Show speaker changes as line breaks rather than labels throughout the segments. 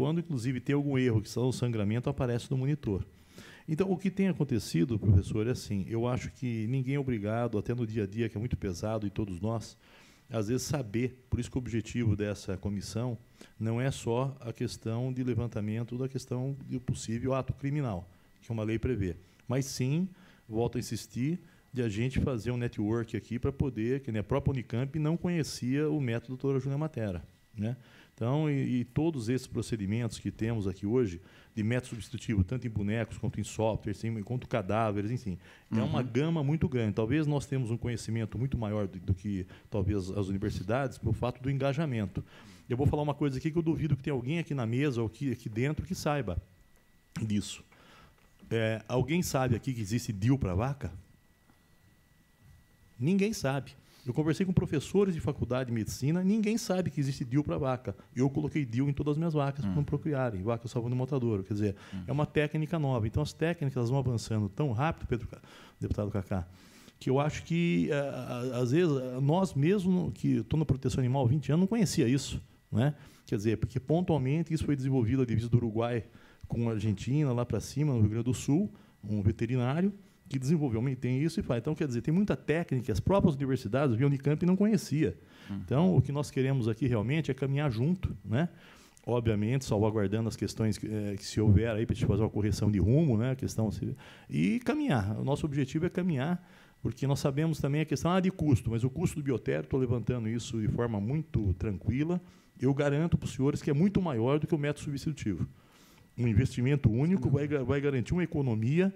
quando, inclusive, tem algum erro, que são o sangramento, aparece no monitor. Então, o que tem acontecido, professor, é assim, eu acho que ninguém é obrigado, até no dia a dia, que é muito pesado, e todos nós, às vezes, saber. Por isso que o objetivo dessa comissão não é só a questão de levantamento da questão do possível ato criminal, que uma lei prevê, mas sim, volto a insistir, de a gente fazer um network aqui para poder, que nem a própria Unicamp não conhecia o método doutora Júlia Matera, né? Então, e todos esses procedimentos que temos aqui hoje, de método substitutivo, tanto em bonecos, quanto em software, quanto cadáveres, enfim, é uma gama muito grande. Talvez nós temos um conhecimento muito maior do que, talvez, as universidades, pelo fato do engajamento. Eu vou falar uma coisa aqui que eu duvido que tenha alguém aqui na mesa ou aqui dentro que saiba disso. Alguém sabe aqui que existe DIU para vaca? Ninguém sabe. Eu conversei com professores de faculdade de medicina, ninguém sabe que existe DIU para vaca. Eu coloquei DIU em todas as minhas vacas para não procriarem, vaca salvando montador. Quer dizer, é uma técnica nova. Então, as técnicas vão avançando tão rápido, deputado Cacá, que eu acho que, às vezes, nós mesmos, que estou na proteção animal há 20 anos, não conhecia isso. Né? Quer dizer, porque pontualmente isso foi desenvolvido a divisa do Uruguai com a Argentina, lá para cima, no Rio Grande do Sul, um veterinário, que desenvolveu, tem isso e faz. Então, quer dizer, tem muita técnica que as próprias universidades, a Unicamp, não conhecia. Então, o que nós queremos aqui realmente é caminhar junto, né? Obviamente, salvaguardando as questões que se houver aí para a gente fazer uma correção de rumo, né? A questão, e caminhar. O nosso objetivo é caminhar, porque nós sabemos também a questão de custo, mas o custo do biotério, estou levantando isso de forma muito tranquila, eu garanto para os senhores que é muito maior do que o método substitutivo. Um investimento único vai garantir uma economia,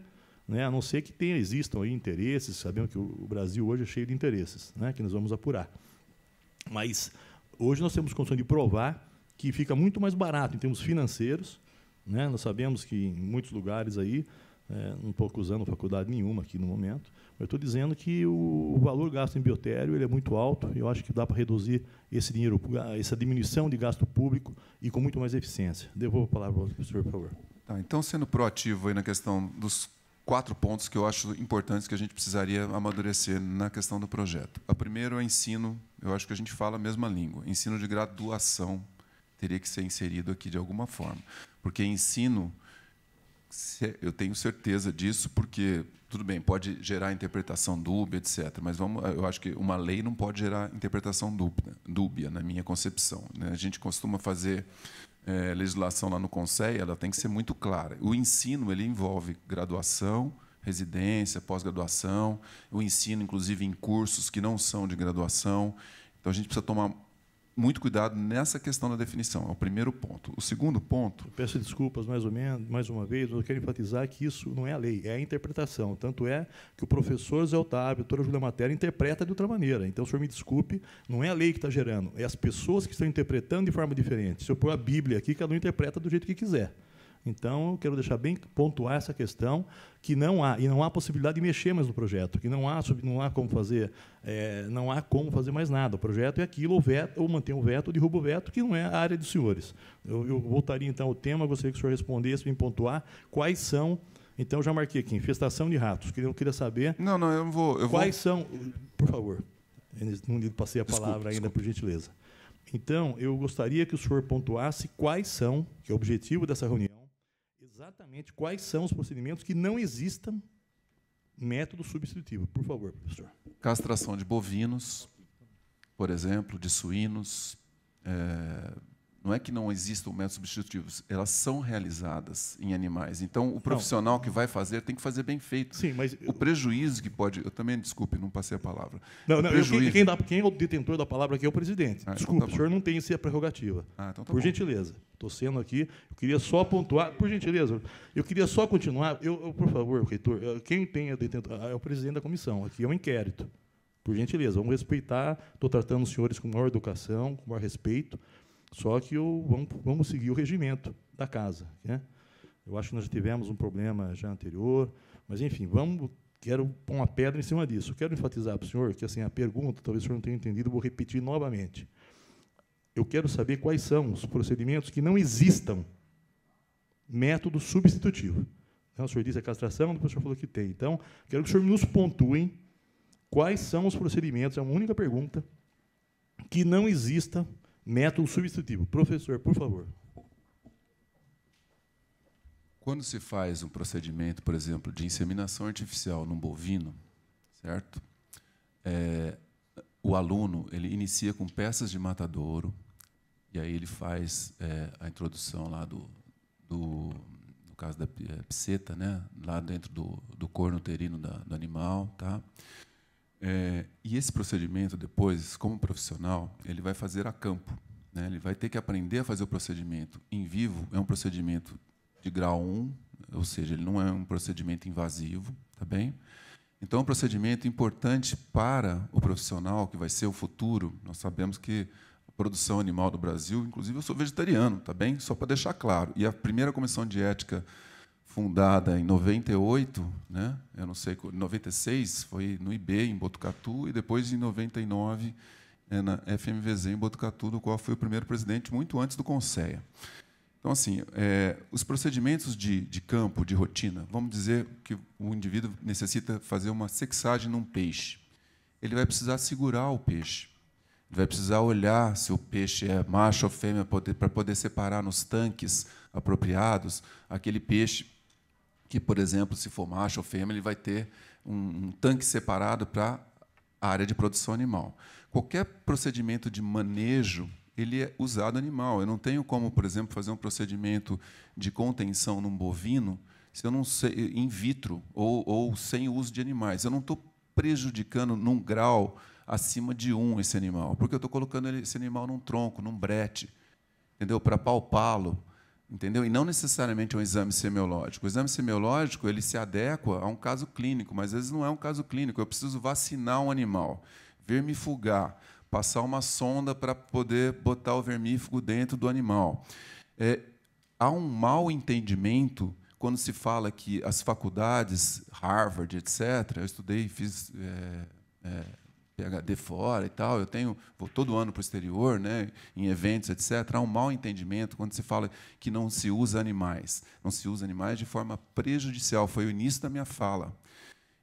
né, a não ser que existam aí interesses, sabemos que o Brasil hoje é cheio de interesses, né, que nós vamos apurar. Mas hoje nós temos condição de provar que fica muito mais barato em termos financeiros, né, nós sabemos que em muitos lugares aí, não estou acusando faculdade nenhuma aqui no momento, mas estou dizendo que o valor gasto em biotério ele é muito alto, e eu acho que dá para reduzir esse dinheiro, essa diminuição de gasto público e com muito mais eficiência. Devolvo a palavra ao professor, por favor.
Tá, então, sendo proativo aí na questão dos 4 pontos que eu acho importantes que a gente precisaria amadurecer na questão do projeto. A primeira é o ensino, eu acho que a gente fala a mesma língua. Ensino de graduação teria que ser inserido aqui de alguma forma, porque ensino, eu tenho certeza disso, porque, tudo bem, pode gerar interpretação dúbia, etc., mas eu acho que uma lei não pode gerar interpretação dúbia, na minha concepção, né? A gente costuma fazer legislação lá no Conselho, ela tem que ser muito clara. O ensino ele envolve graduação, residência, pós-graduação, o ensino, inclusive, em cursos que não são de graduação. Então, a gente precisa tomar muito cuidado nessa questão da definição. É o primeiro ponto. O segundo ponto...
Eu peço desculpas mais uma vez, eu quero enfatizar que isso não é a lei, é a interpretação. Tanto é que o professor Zé Otávio, a doutora Júlia Matera, interpreta de outra maneira. Então, o senhor me desculpe, não é a lei que está gerando, é as pessoas que estão interpretando de forma diferente. Se eu pôr a Bíblia aqui, cada um interpreta do jeito que quiser. Então, eu quero deixar bem pontuar essa questão, que não há possibilidade de mexer mais no projeto, que não há como fazer, não há como fazer mais nada. O projeto é aquilo, ou mantém o veto, ou derruba o veto, que não é a área dos senhores. Eu voltaria, então, ao tema, gostaria que o senhor respondesse, para me pontuar quais são... Então, eu já marquei aqui, infestação de ratos. Eu queria saber...
Não, eu vou...
Quais são... Por favor, não lhe passei a palavra ainda, por gentileza. Então, eu gostaria que o senhor pontuasse quais são, que é o objetivo dessa reunião, exatamente quais são os procedimentos que não existam método substitutivo. Por favor, professor.
Castração de bovinos, por exemplo, de suínos. Não é que não existam métodos substitutivos, elas são realizadas em animais. Então, o profissional que vai fazer tem que fazer bem feito.
Sim, mas
o prejuízo que pode... Eu também, desculpe, não passei a palavra.
Quem é o detentor da palavra aqui é o presidente. Desculpe,
então tá,
o senhor não tem essa prerrogativa.
Então tá
por gentileza. Estou sendo aqui, eu queria só pontuar, por gentileza, eu queria só continuar, por favor, reitor, quem tem a detentor é o presidente da comissão, aqui é um inquérito. Por gentileza, vamos respeitar, estou tratando os senhores com maior educação, com maior respeito, só que vamos seguir o regimento da casa, né? Eu acho que nós já tivemos um problema já anterior, mas, enfim, quero pôr uma pedra em cima disso. Quero enfatizar para o senhor que assim, a pergunta, talvez o senhor não tenha entendido, vou repetir novamente. Eu quero saber quais são os procedimentos que não existam método substitutivo. Então, o senhor disse a castração, depois o senhor falou que tem. Então, quero que o senhor nos pontue quais são os procedimentos, é uma única pergunta, que não exista método substitutivo. Professor, por favor.
Quando se faz um procedimento, por exemplo, de inseminação artificial num bovino, certo? O aluno ele inicia com peças de matadouro, e aí ele faz a introdução lá no caso da pseta, né? Lá dentro do corno uterino do animal, tá? E esse procedimento depois, como profissional, ele vai fazer a campo, né? Ele vai ter que aprender a fazer o procedimento em vivo. É um procedimento de grau 1, ou seja, ele não é um procedimento invasivo, tá bem? Então, é um procedimento importante para o profissional, que vai ser o futuro. Nós sabemos que a produção animal do Brasil, inclusive eu sou vegetariano, tá bem? Só para deixar claro. E a primeira comissão de ética, fundada em 98, né? Eu não sei, em 96 foi no IB em Botucatu, e depois em 99 na FMVZ em Botucatu, do qual foi o primeiro presidente muito antes do Conceia. Então, assim, os procedimentos de campo, de rotina, vamos dizer que o indivíduo necessita fazer uma sexagem num peixe. Ele vai precisar segurar o peixe. Ele vai precisar olhar se o peixe é macho ou fêmea para poder separar nos tanques apropriados aquele peixe que, por exemplo, se for macho ou fêmea, ele vai ter um tanque separado para a área de produção animal. Qualquer procedimento de manejo ele é usado animal. Eu não tenho como, por exemplo, fazer um procedimento de contenção num bovino se eu não sei, in vitro ou sem uso de animais. Eu não estou prejudicando num grau acima de 1 esse animal, porque eu estou colocando esse animal num tronco, num brete, entendeu? Para palpá-lo, entendeu? E não necessariamente um exame semiológico. O exame semiológico ele se adequa a um caso clínico, mas às vezes não é um caso clínico. Eu preciso vacinar um animal, vermifugar, passar uma sonda para poder botar o vermífugo dentro do animal. Há um mau entendimento quando se fala que as faculdades, Harvard, etc., eu estudei, fiz PhD fora e tal, vou todo ano para o exterior, né, em eventos, etc. Há um mau entendimento quando se fala que não se usa animais. Não se usa animais de forma prejudicial. Foi o início da minha fala.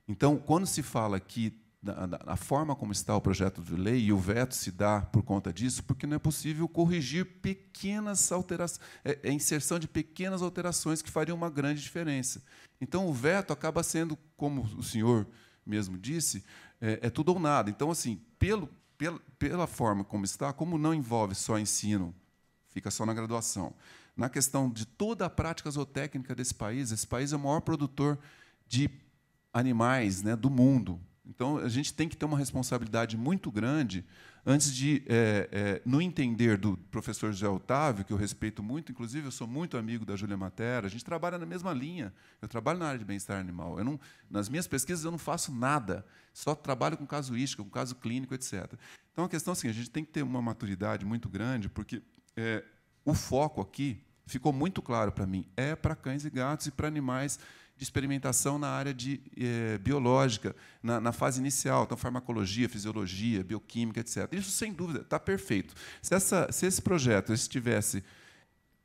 Então, quando se fala que a forma como está o projeto de lei, e o veto se dá por conta disso, porque não é possível corrigir pequenas alterações, inserção de pequenas alterações que fariam uma grande diferença. Então, o veto acaba sendo, como o senhor mesmo disse, tudo ou nada. Então, assim, pela forma como está, como não envolve só ensino, fica só na graduação, na questão de toda a prática zootécnica desse país, esse país é o maior produtor de animais, né, do mundo. Então, a gente tem que ter uma responsabilidade muito grande antes de, no entender do professor José Otávio, que eu respeito muito, inclusive eu sou muito amigo da Júlia Matera, a gente trabalha na mesma linha, eu trabalho na área de bem-estar animal. Nas minhas pesquisas eu não faço nada, só trabalho com casuística, com caso clínico, etc. Então, a questão é assim, a gente tem que ter uma maturidade muito grande, porque o foco aqui ficou muito claro para mim, para cães e gatos e para animais de experimentação na área biológica, na fase inicial, então farmacologia, fisiologia, bioquímica, etc. Isso, sem dúvida, está perfeito. Se esse projeto tivesse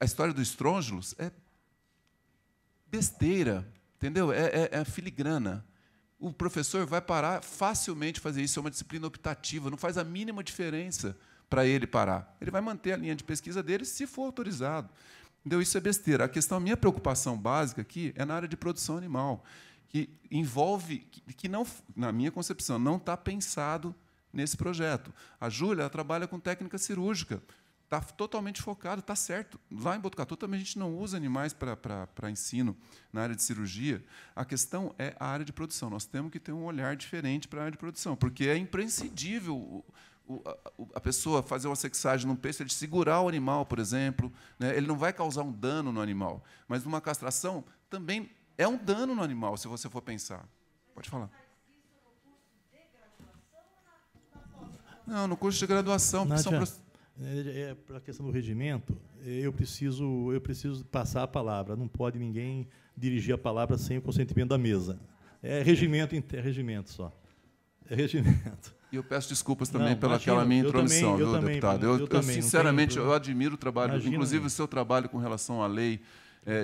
a história do estrôngilos, é besteira, entendeu? É filigrana. O professor vai parar facilmente fazer isso, é uma disciplina optativa, não faz a mínima diferença para ele parar. Ele vai manter a linha de pesquisa dele se for autorizado. Entendeu? Isso é besteira. A minha preocupação básica aqui é na área de produção animal, que envolve, que não, na minha concepção, não está pensado nesse projeto. A Júlia ela trabalha com técnica cirúrgica, está totalmente focado, está certo. Lá em Botucatu também a gente não usa animais para ensino na área de cirurgia. A questão é a área de produção. Nós temos que ter um olhar diferente para a área de produção, porque é imprescindível a pessoa fazer uma sexagem num peixe, ele segurar o animal, por exemplo, né? Ele não vai causar um dano no animal, mas numa castração também é um dano no animal, se você for pensar. Pode falar. Não, no curso de graduação.
Para a questão do regimento, eu preciso passar a palavra. Não pode ninguém dirigir a palavra sem o consentimento da mesa. É regimento só. É regimento.
E eu peço desculpas também pelaquela minha intromissão, viu, deputado? Eu sinceramente, eu admiro o trabalho, inclusive o seu trabalho com relação à lei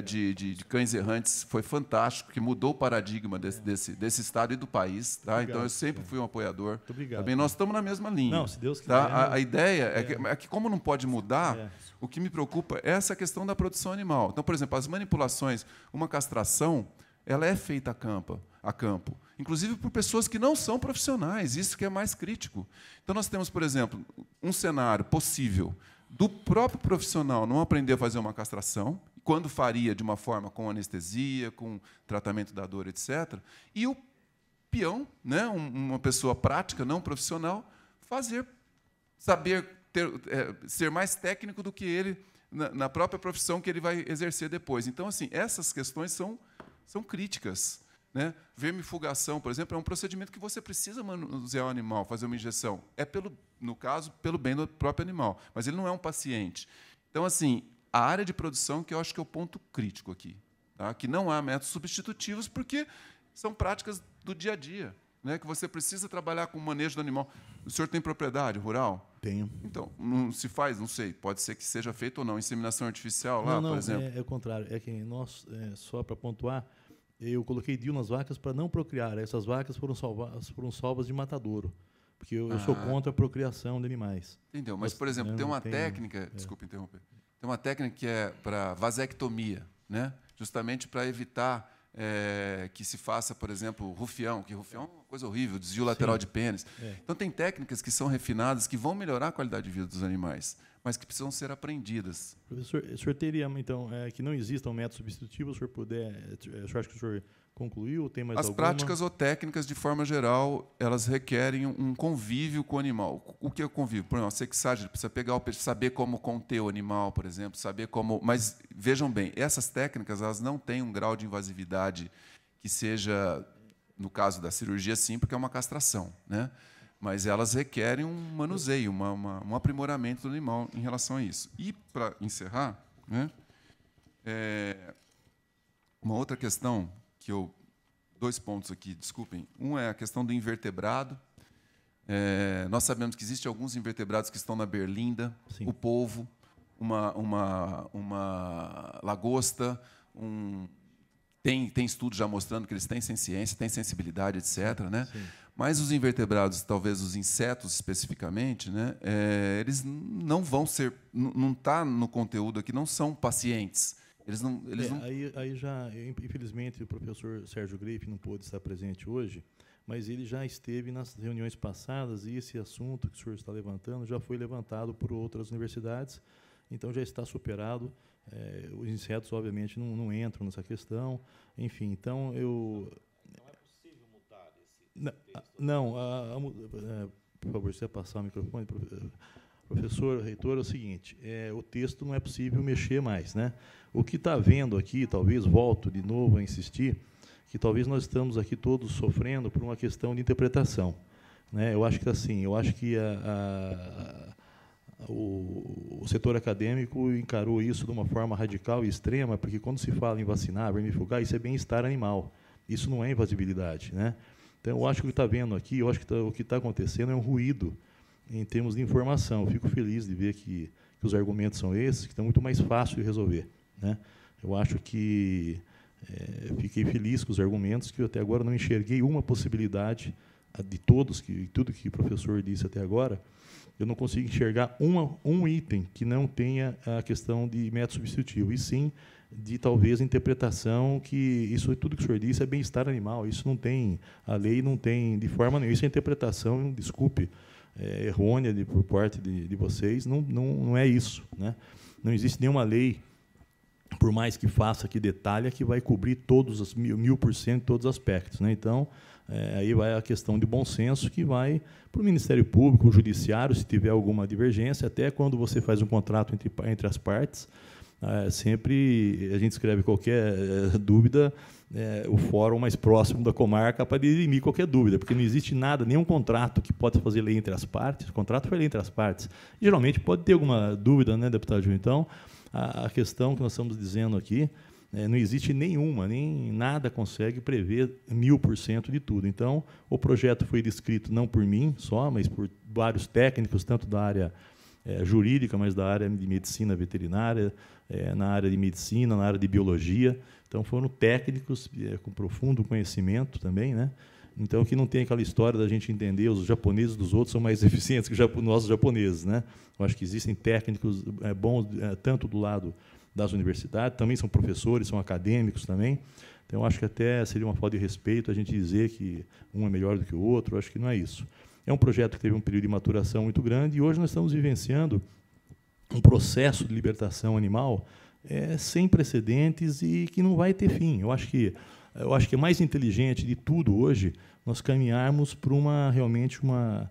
de cães errantes foi fantástico, que mudou o paradigma desse estado e do país. Tá? Então, eu sempre fui um apoiador.
Muito obrigado.
Também nós estamos na mesma linha.
Não, se Deus quiser.
Tá? A ideia é que, como não pode mudar, o que me preocupa é essa questão da produção animal. Então, por exemplo, as manipulações, uma castração, ela é feita a campo, inclusive por pessoas que não são profissionais, isso que é mais crítico. Então, nós temos, por exemplo, um cenário possível do próprio profissional não aprender a fazer uma castração, quando faria de uma forma com anestesia, com tratamento da dor, etc., e o peão, né, uma pessoa prática, não profissional, saber ser mais técnico do que ele na própria profissão que ele vai exercer depois. Então, assim, essas questões são críticas. Né? Vermifugação, por exemplo, é um procedimento que você precisa manusear o animal, fazer uma injeção. No caso, pelo bem do próprio animal, mas ele não é um paciente. Então, assim, a área de produção, que eu acho que é o ponto crítico aqui, tá? Que não há métodos substitutivos, porque são práticas do dia a dia, né? Que você precisa trabalhar com o manejo do animal. O senhor tem propriedade rural?
Tenho.
Então, não se faz, não sei, pode ser que seja feito ou não, inseminação artificial lá, por exemplo?
É o contrário. É que nós, só para pontuar, eu coloquei DIU nas vacas para não procriar. Essas vacas foram salvas de matadouro, porque eu sou contra a procriação de animais.
Entendeu? Mas, por exemplo, tem uma técnica, desculpa interromper, tem uma técnica que é para vasectomia, né? Justamente para evitar que se faça, por exemplo, rufião, que rufião é uma coisa horrível, desvio lateral de pênis. Então, tem técnicas que são refinadas, que vão melhorar a qualidade de vida dos animais, mas que precisam ser aprendidas.
Professor, o senhor teria, então, que não exista um método substitutivo, o senhor puder... O senhor acha que o senhor concluiu ou tem mais alguma?
As práticas ou técnicas, de forma geral, elas requerem um convívio com o animal. O que é o convívio? Por exemplo, a sexagem, precisa pegar o peixe, saber como conter o animal, por exemplo, saber como... Mas, vejam bem, essas técnicas elas não têm um grau de invasividade que seja, no caso da cirurgia, sim, porque é uma castração, né? Mas elas requerem um manuseio, um aprimoramento do animal em relação a isso. E, para encerrar, né, uma outra questão... Dois pontos aqui, desculpem. Um é a questão do invertebrado. Nós sabemos que existem alguns invertebrados que estão na berlinda, o polvo, uma lagosta, tem estudos já mostrando que eles têm ciência, têm sensibilidade, etc. Né? Mas os invertebrados, talvez os insetos especificamente, né, eles não vão ser, não está no conteúdo aqui, não são pacientes.
Aí já, infelizmente, o professor Sérgio Greiff não pôde estar presente hoje, mas ele já esteve nas reuniões passadas e esse assunto que o senhor está levantando já foi levantado por outras universidades, então já está superado. Os insetos, obviamente, não entram nessa questão. Enfim, então eu...
Não é possível mudar esse texto?
Por favor, você passar o microfone, professor, reitor, é o seguinte, o texto não é possível mexer mais, né? O que está havendo aqui, talvez, volto de novo a insistir, que talvez nós estamos aqui todos sofrendo por uma questão de interpretação, né? Eu acho que o setor acadêmico encarou isso de uma forma radical e extrema, porque quando se fala em vacinar, vermifugar, isso é bem-estar animal, isso não é invasibilidade, né? Então, eu acho que o que está vendo aqui, eu acho que o que está acontecendo é um ruído em termos de informação. Eu fico feliz de ver que os argumentos são esses, que estão muito mais fácil de resolver, né? Eu acho que fiquei feliz com os argumentos, que eu até agora não enxerguei uma possibilidade de tudo que o professor disse até agora, eu não consigo enxergar um item que não tenha a questão de método substitutivo, e sim de talvez interpretação, que isso tudo que o senhor disse é bem-estar animal, isso não tem, a lei não tem de forma nenhuma, isso é interpretação, desculpe, errônea por parte de vocês, não é isso, né? Não existe nenhuma lei, por mais que faça, que detalhe, que vai cobrir todos os 1000%, todos os aspectos, né? Então, aí vai a questão de bom senso, que vai para o Ministério Público, o Judiciário, se tiver alguma divergência, até quando você faz um contrato entre as partes, sempre a gente escreve qualquer dúvida, o fórum mais próximo da comarca para dirimir qualquer dúvida, porque não existe nada, nenhum contrato que pode fazer lei entre as partes, o contrato foi lei entre as partes. Geralmente pode ter alguma dúvida, né, deputado Júnior? Então, a questão que nós estamos dizendo aqui, não existe nenhuma, nem nada consegue prever 1000% de tudo. Então, o projeto foi descrito não por mim só, mas por vários técnicos, tanto da área jurídica, mas da área de medicina veterinária, na área de medicina, na área de biologia. Então, foram técnicos com profundo conhecimento também, né? Então, que não tem aquela história da gente entender os japoneses dos outros são mais eficientes que os nossos japoneses, né? Eu acho que existem técnicos bons, tanto do lado das universidades, também são professores, são acadêmicos também. Então, eu acho que até seria uma falta de respeito a gente dizer que um é melhor do que o outro. Eu acho que não é isso. É um projeto que teve um período de maturação muito grande e hoje nós estamos vivenciando um processo de libertação animal sem precedentes e que não vai ter fim. Eu acho que é mais inteligente de tudo hoje nós caminharmos para realmente uma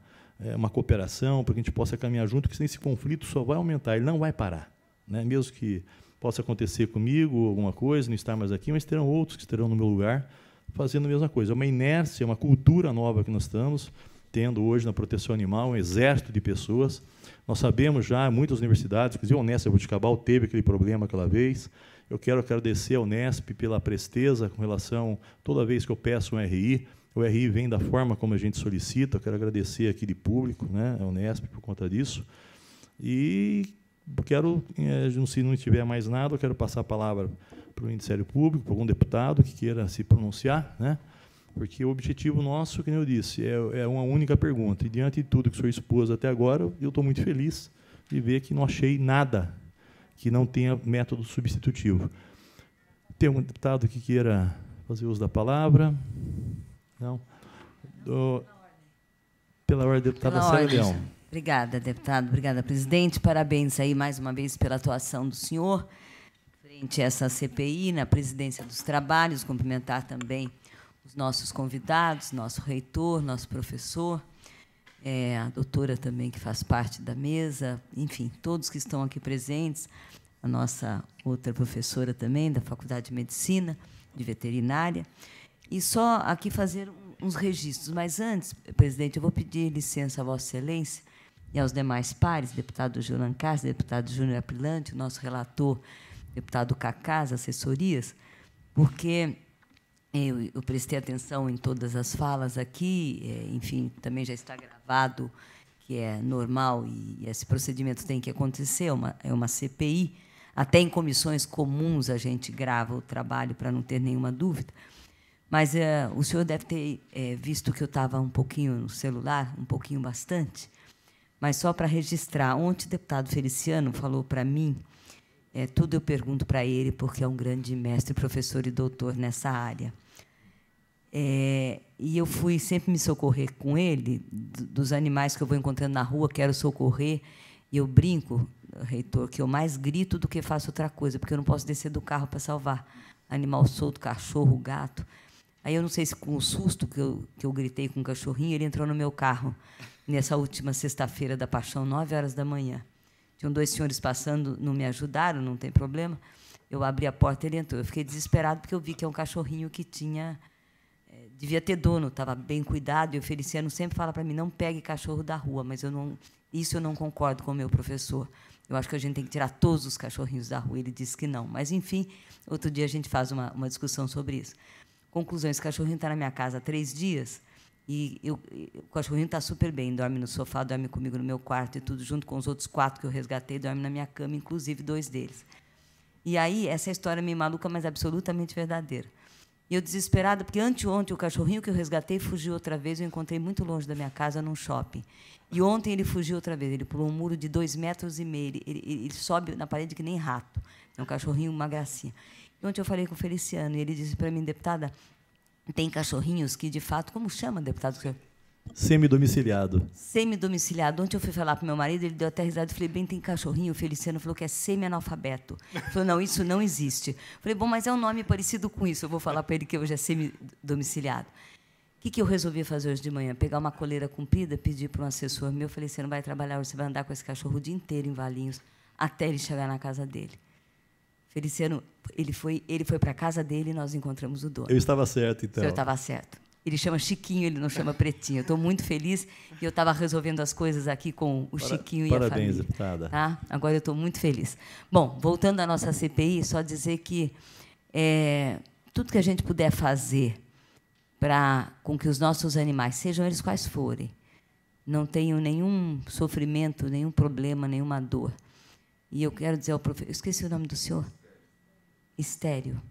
cooperação, para que a gente possa caminhar junto, porque esse conflito só vai aumentar, ele não vai parar, né? Mesmo que possa acontecer comigo alguma coisa, não estar mais aqui, mas terão outros que estarão no meu lugar fazendo a mesma coisa. É uma inércia, uma cultura nova que nós estamos tendo hoje na proteção animal, um exército de pessoas. Nós sabemos já, muitas universidades, inclusive a Unesp Jaboticabal teve aquele problema aquela vez. Eu quero agradecer ao Unesp pela presteza com relação, toda vez que eu peço um RI, o RI vem da forma como a gente solicita. Eu quero agradecer aqui de público, né, a Unesp por conta disso. E quero, se não tiver mais nada, eu quero passar a palavra para o Ministério Público, para algum deputado que queira se pronunciar, né? Porque o objetivo nosso, como eu disse, é uma única pergunta. E, diante de tudo que o senhor expôs até agora, eu estou muito feliz de ver que não achei nada que não tenha método substitutivo. Tem um deputado que queira fazer uso da palavra? Não? Pela ordem, deputada Célia Leão.
Obrigada, deputado. Obrigada, presidente. Parabéns aí, mais uma vez, pela atuação do senhor frente a essa CPI, na presidência dos trabalhos. Cumprimentar também os nossos convidados, nosso reitor, nosso professor, a doutora também, que faz parte da mesa, enfim, todos que estão aqui presentes, a nossa outra professora também, da Faculdade de Medicina, de Veterinária. E só aqui fazer uns registros. Mas antes, presidente, eu vou pedir licença a Vossa Excelência e aos demais pares, deputado Gillan Castro, deputado Júnior Aprilante, o nosso relator, deputado Cacá, as assessorias, porque eu prestei atenção em todas as falas aqui, enfim, também já está gravado, que é normal e esse procedimento tem que acontecer, é uma CPI, até em comissões comuns a gente grava o trabalho para não ter nenhuma dúvida, mas o senhor deve ter visto que eu estava um pouquinho no celular, um pouquinho bastante, mas só para registrar, ontem o deputado Feliciano falou para mim, tudo eu pergunto para ele, porque é um grande mestre, professor e doutor nessa área. E eu fui sempre me socorrer com ele, dos animais que eu vou encontrando na rua, quero socorrer, e eu brinco, reitor, que eu mais grito do que faço outra coisa, porque eu não posso descer do carro para salvar animal solto, cachorro, gato. Aí eu não sei se com o susto que eu gritei com o cachorrinho, ele entrou no meu carro, nessa última sexta-feira da Paixão, 9h da manhã. Tinham 2 senhores passando, não me ajudaram, não tem problema. Eu abri a porta, ele entrou. Eu fiquei desesperado, porque eu vi que é um cachorrinho que devia ter dono, estava bem cuidado, e o Feliciano sempre fala para mim, não pegue cachorro da rua, mas isso eu não concordo com o meu professor. Eu acho que a gente tem que tirar todos os cachorrinhos da rua. Ele disse que não. Mas, enfim, outro dia a gente faz uma discussão sobre isso. Conclusão, esse cachorrinho está na minha casa há 3 dias, e o cachorrinho está super bem, dorme no sofá, dorme comigo no meu quarto e tudo, junto com os outros 4 que eu resgatei, dorme na minha cama, inclusive 2 deles. E aí, essa história é meio maluca, mas absolutamente verdadeira. E eu desesperada, porque anteontem o cachorrinho que eu resgatei fugiu outra vez, eu encontrei muito longe da minha casa, num shopping. E ontem ele fugiu outra vez, ele pulou um muro de 2,5 metros, ele sobe na parede que nem rato. É um cachorrinho, uma gracinha. E ontem eu falei com o Feliciano, e ele disse para mim, deputada, tem cachorrinhos que, de fato, como chama, deputado?
Semidomiciliado.
Semidomiciliado. Ontem eu fui falar para o meu marido, ele deu até risada, eu falei, bem, tem cachorrinho, o Feliciano falou que é semi-analfabeto. Ele falou, não, isso não existe. Eu falei, bom, mas é um nome parecido com isso, eu vou falar para ele que hoje é semi-domiciliado. O que eu resolvi fazer hoje de manhã? Pegar uma coleira comprida, pedir para um assessor meu, eu falei, você não vai trabalhar hoje, você vai andar com esse cachorro o dia inteiro em Valinhos, até ele chegar na casa dele. Feliciano, ele foi para a casa dele e nós encontramos o dono.
Eu estava certo, então.
O senhor estava certo. Ele chama Chiquinho, ele não chama Pretinho. Eu estou muito feliz e eu estava resolvendo as coisas aqui com o Chiquinho e a família.
Parabéns, deputada.
Tá? Agora eu estou muito feliz. Bom, voltando à nossa CPI, só dizer que tudo que a gente puder fazer com que os nossos animais, sejam eles quais forem, não tenho nenhum sofrimento, nenhum problema, nenhuma dor. E eu quero dizer ao professor... Esqueci o nome do senhor? Estéreo.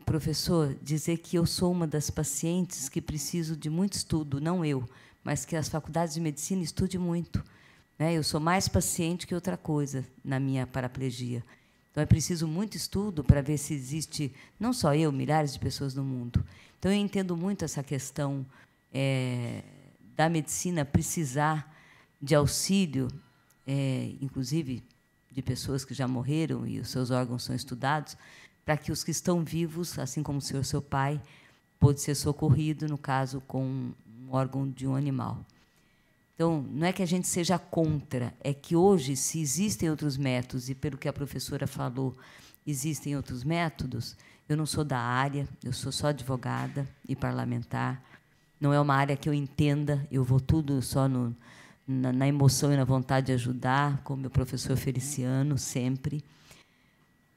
Professor, dizer que eu sou uma das pacientes que preciso de muito estudo, não eu, mas que as faculdades de medicina estudem muito. Né? Eu sou mais paciente que outra coisa na minha paraplegia. Então, é preciso muito estudo para ver se existe, não só eu, milhares de pessoas no mundo. Então, eu entendo muito essa questão da medicina precisar de auxílio, inclusive de pessoas que já morreram e os seus órgãos são estudados, para que os que estão vivos, assim como o senhor, seu pai, pôde ser socorrido, no caso, com um órgão de um animal. Então, não é que a gente seja contra, é que hoje, se existem outros métodos, e pelo que a professora falou, existem outros métodos, eu não sou da área, eu sou só advogada e parlamentar, não é uma área que eu entenda, eu vou tudo só na emoção e na vontade de ajudar, como meu professor Feliciano, sempre.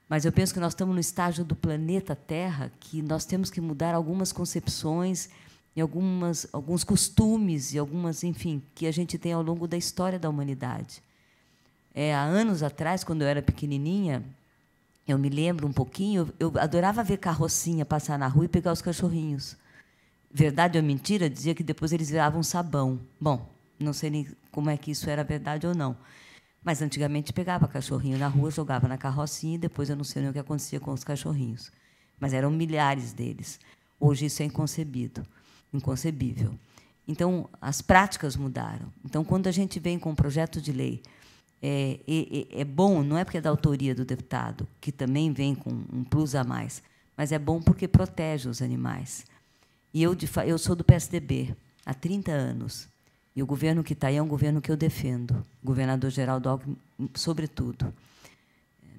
Mas eu penso que nós estamos no estágio do planeta Terra que nós temos que mudar algumas concepções e alguns costumes e algumas, enfim, que a gente tem ao longo da história da humanidade. Há anos atrás, quando eu era pequenininha, eu me lembro um pouquinho, eu adorava ver carrocinha passar na rua e pegar os cachorrinhos. Verdade ou mentira, dizia que depois eles viravam sabão. Bom, não sei nem como é que isso era verdade ou não. Mas, antigamente, pegava cachorrinho na rua, jogava na carrocinha, e depois eu não sei nem o que acontecia com os cachorrinhos. Mas eram milhares deles. Hoje isso é inconcebível. Então, as práticas mudaram. Então, quando a gente vem com um projeto de lei, é bom, não é porque é da autoria do deputado, que também vem com um plus a mais, mas é bom porque protege os animais. E eu sou do PSDB há 30 anos. E o governo que está aí é um governo que eu defendo, o governador Geraldo Alckmin, sobretudo,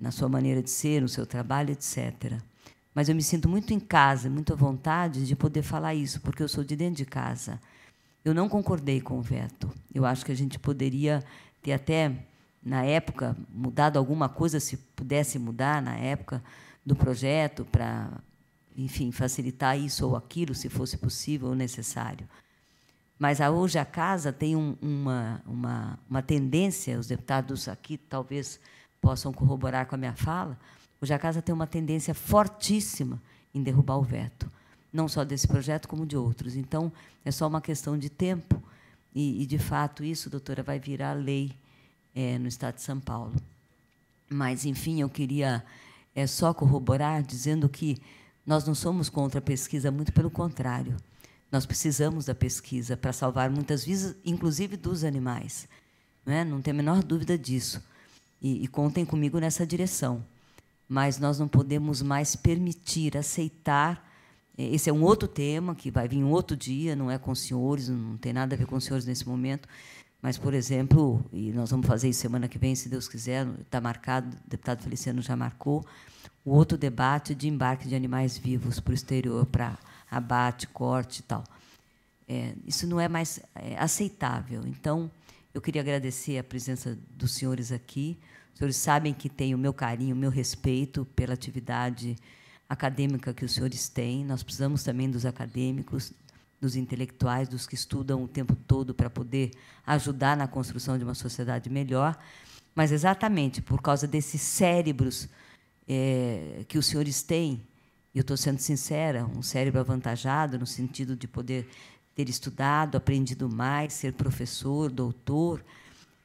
na sua maneira de ser, no seu trabalho, etc. Mas eu me sinto muito em casa, muito à vontade de poder falar isso, porque eu sou de dentro de casa. Eu não concordei com o veto. Eu acho que a gente poderia ter até, na época, mudado alguma coisa, se pudesse mudar, na época, do projeto, para, enfim, facilitar isso ou aquilo, se fosse possível ou necessário. Mas hoje a casa tem uma tendência, os deputados aqui talvez possam corroborar com a minha fala, hoje a casa tem uma tendência fortíssima em derrubar o veto, não só desse projeto, como de outros. Então, é só uma questão de tempo e de fato, isso, doutora, vai virar lei no Estado de São Paulo. Mas, enfim, eu queria só corroborar, dizendo que nós não somos contra a pesquisa, muito pelo contrário. Nós precisamos da pesquisa para salvar muitas vidas, inclusive dos animais. Não tem a menor dúvida disso. E contem comigo nessa direção. Mas nós não podemos mais permitir, aceitar... Esse é um outro tema, que vai vir um outro dia, não é com os senhores, não tem nada a ver com os senhores nesse momento, mas, por exemplo, e nós vamos fazer isso semana que vem, se Deus quiser, está marcado, o deputado Feliciano já marcou, o outro debate de embarque de animais vivos para o exterior, para abate, corte e tal. Isso não é mais aceitável. Então, eu queria agradecer a presença dos senhores aqui. Os senhores sabem que tenho o meu carinho, o meu respeito pela atividade acadêmica que os senhores têm. Nós precisamos também dos acadêmicos, dos intelectuais, dos que estudam o tempo todo para poder ajudar na construção de uma sociedade melhor. Mas, exatamente por causa desses cérebros que os senhores têm, e eu estou sendo sincera, um cérebro avantajado no sentido de poder ter estudado, aprendido mais, ser professor, doutor,